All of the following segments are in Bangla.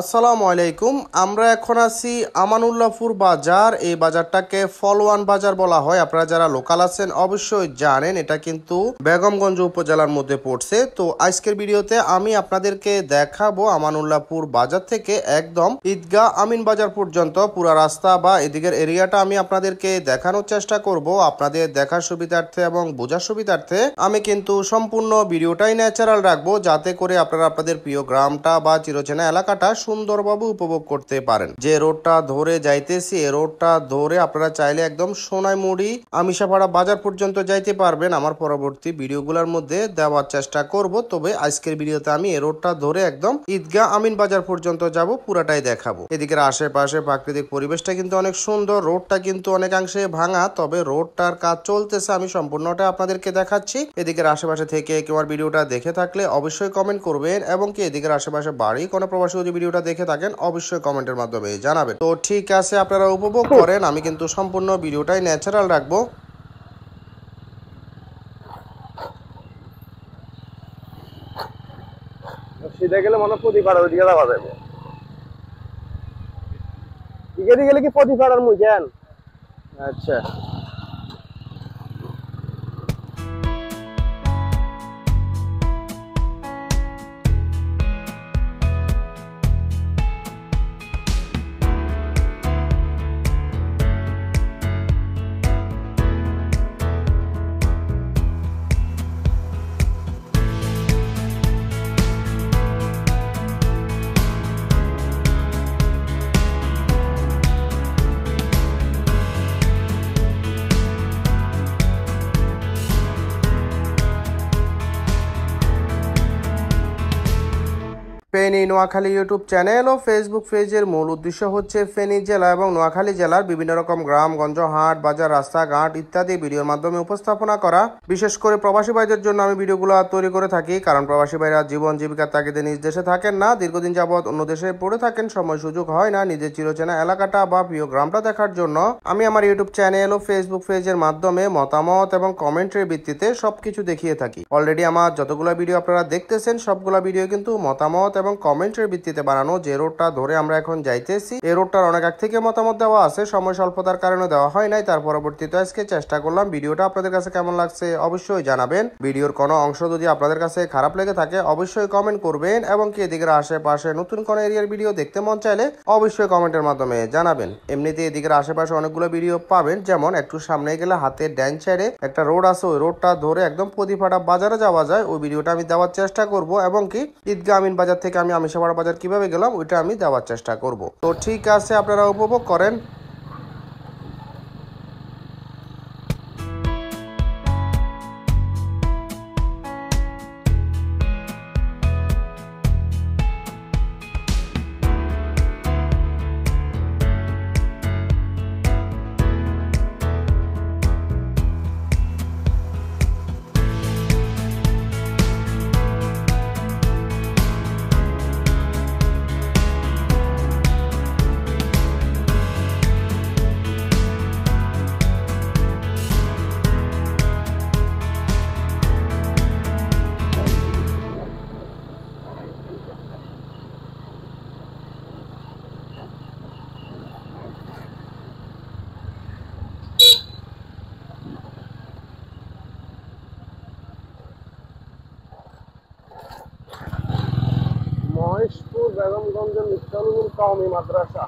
আসসালামু আলাইকুম। আমরা এখন আছি আমানুল্লাহপুর বাজার। এই বাজারটাকে ফলওয়ান বাজার বলা হয়। আপনারা যারা লোকাল আছেন অবশ্যই জানেন, এটা কিন্তু বেগমগঞ্জ উপজেলার মধ্যে পড়ছে। তো আজকের ভিডিওতে আমি আপনাদেরকে দেখাবো আমানুল্লাহপুর বাজার থেকে একদম ঈদগাহ আমিন বাজার পর্যন্ত পুরো রাস্তা বা এদিকের এরিয়াটা আমি আপনাদেরকে দেখানোর চেষ্টা করব। আপনাদের দেখার সুবিধার্থে এবং বোঝার সুবিধার্থে আমি কিন্তু সম্পূর্ণ ভিডিওটাই ন্যাচারাল রাখবো, যাতে করে আপনারা আপনাদের প্রিয় গ্রামটা বা চিরচেনা এলাকাটা সুন্দরভাবে উপভোগ করতে পারেন। যে রোডটা ধরে যাইতেছি, এই রোডটা ধরে আপনারা চাইলে একদম সোনাইমুড়ি আমিষাপাড়া বাজার পর্যন্ত যাইতে পারবেন। আমার পরবর্তী ভিডিওগুলোর মধ্যে দেওয়ার চেষ্টা করব। তবে আজকের ভিডিওতে আমি এই রোডটা ধরে একদম ঈদগাহ আমিন বাজার পর্যন্ত যাব, পুরাটাই দেখাবো। এদিকের আশেপাশে প্রাকৃতিক পরিবেশটা কিন্তু অনেক সুন্দর। রোডটা কিন্তু অনেকাংশে ভাঙা, তবে রোডটার কাজ চলতেছে, আমি সম্পূর্ণটা আপনাদেরকে দেখাচ্ছি। এদিকের আশেপাশে থেকে কেউ আর ভিডিওটা দেখে থাকলে অবশ্যই কমেন্ট করবেন, এবং কি এদিকের আশেপাশে বাড়ি কোনো প্রবাসী যদি ভিডিওটা দেখে থাকেন অবশ্যই কমেন্টের মাধ্যমে জানাবেন। তো ঠিক আছে, আপনারা উপভোগ করেন। আমি কিন্তু সম্পূর্ণ ভিডিওটাই ন্যাচারাল রাখবো। সিধে গেলে মনে প্রতিপাড়ার ওইদিকে যাওয়া যাবে। দিকে গেলে কি প্রতিপাড়ার মুখেন? আচ্ছা, ফেনী নোয়াখালী ইউটিউব চ্যানেল ও ফেসবুক পেজের মূল উদ্দেশ্য হচ্ছে ফেনী জেলা এবং নোয়াখালী জেলার বিভিন্ন রকম গ্রামগঞ্জ, হাট, বাজার, রাস্তাঘাট ইত্যাদি ভিডিওর মাধ্যমে উপস্থাপনা করা। বিশেষ করে প্রবাসী ভাইদের জন্য আমি ভিডিওগুলো তৈরি করে থাকি, কারণ প্রবাসী ভাইরা জীবন জীবিকার তাগিদে নিজ দেশে থাকেন না, দীর্ঘদিন যাবৎ অন্য দেশে পড়ে থাকেন, সময় সুযোগ হয় না নিজের চিরচেনা এলাকাটা বা প্রিয় গ্রামটা দেখার জন্য। আমি আমার ইউটিউব চ্যানেল ও ফেসবুক পেজের মাধ্যমে মতামত এবং কমেন্টের ভিত্তিতে সবকিছু দেখিয়ে থাকি। অলরেডি আমার যতগুলো ভিডিও আপনারা দেখতেছেন সবগুলো ভিডিও কিন্তু মতামত এবং কমেন্টের ভিত্তিতে বানানো। যে রোডটা ধরে আমরা এখন যাইতেছি, এই রোডটার অনেক আগ থেকে মতামত দেওয়া আছে, সময় স্বল্পতার কারণে দেওয়া হয় নাই। তার পরবর্তীতে আজকে চেষ্টা করলাম। ভিডিওটা আপনাদের কাছে কেমন লাগছে অবশ্যই জানাবেন। ভিডিওর কোনো অংশ যদি আপনাদের কাছে খারাপ লেগে থাকে অবশ্যই কমেন্ট করবেন, এবং কি এদিকের আশেপাশে নতুন কোন এরিয়ার ভিডিও দেখতে মন চাইলে অবশ্যই কমেন্টের মাধ্যমে জানাবেন। এমনিতে এদিকের আশেপাশে অনেকগুলো ভিডিও পাবেন, যেমন একটু সামনে গেলে হাতের ডান সাইডে একটা রোড আছে, ওই রোডটা ধরে একদম প্রতিপাড়া বাজারে যাওয়া যায়। ওই ভিডিওটা আমি দেওয়ার চেষ্টা করব, এবং কি ঈদগাহ আমিন বাজার থেকে আমি আমিষাপাড়া বাজার কিভাবে গেলাম ওইটা আমি দেওয়ার চেষ্টা করব। তো ঠিক আছে, আপনারা উপভোগ করেন। মহেশপুর বেগমগঞ্জ মিফতাহুল কওমি মাদ্রাসা।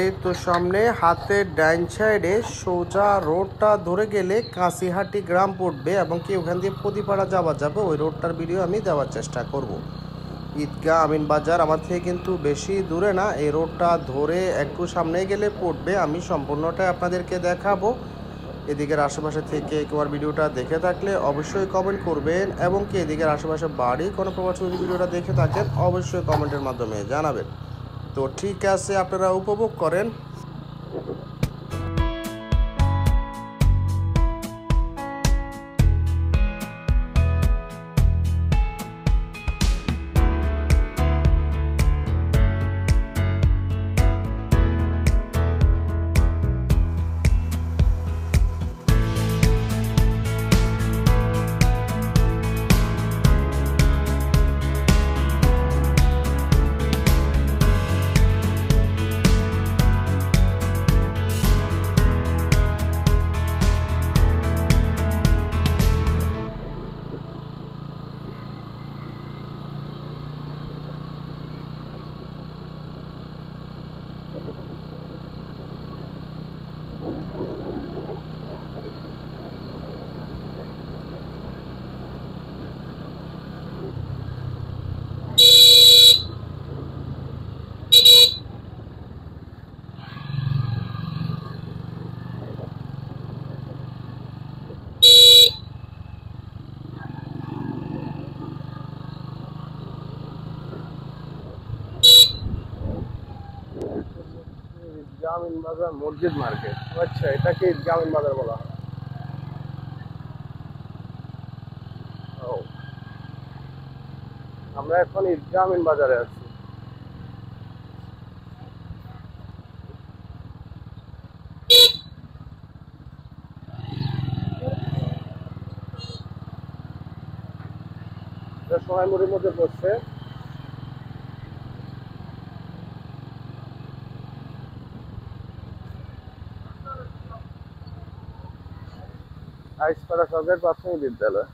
এই তো সামনে হাতের ডাইন সাইডে সোজা রোডটা ধরে গেলে কাশিহাটি গ্রাম পড়বে এবং কি ওখান দিয়ে প্রতিপাড়া যাওয়া যাবে। ওই রোডটার ভিডিও আমি দেওয়ার চেষ্টা করব। ঈদগাহ আমিন বাজার আমার থেকে কিন্তু বেশি দূরে না, এই রোডটা ধরে একটু সামনে গেলে পড়বে। আমি সম্পূর্ণটাই আপনাদেরকে দেখাবো। এদিকের আশেপাশে থেকে কেউ ভিডিওটা দেখে থাকলে অবশ্যই কমেন্ট করবেন এবং কি এদিকের আশেপাশে বাড়ি কোনো প্রবাস যদি ভিডিওটা দেখে থাকেন অবশ্যই কমেন্টের মাধ্যমে জানাবেন। তো ঠিক আছে, আপনারা উপভোগ করেন। জামিন বাজার মসজিদ মার্কেট। আচ্ছা, এটাকে জামিন বাজার বলা হয়। ও, আমরা এখন জামিন বাজারে আছি। সোনাইমুড়ির মধ্যে পড়ছে। আইসপাড়া সরকারি প্রাথমিক বিদ্যালয়।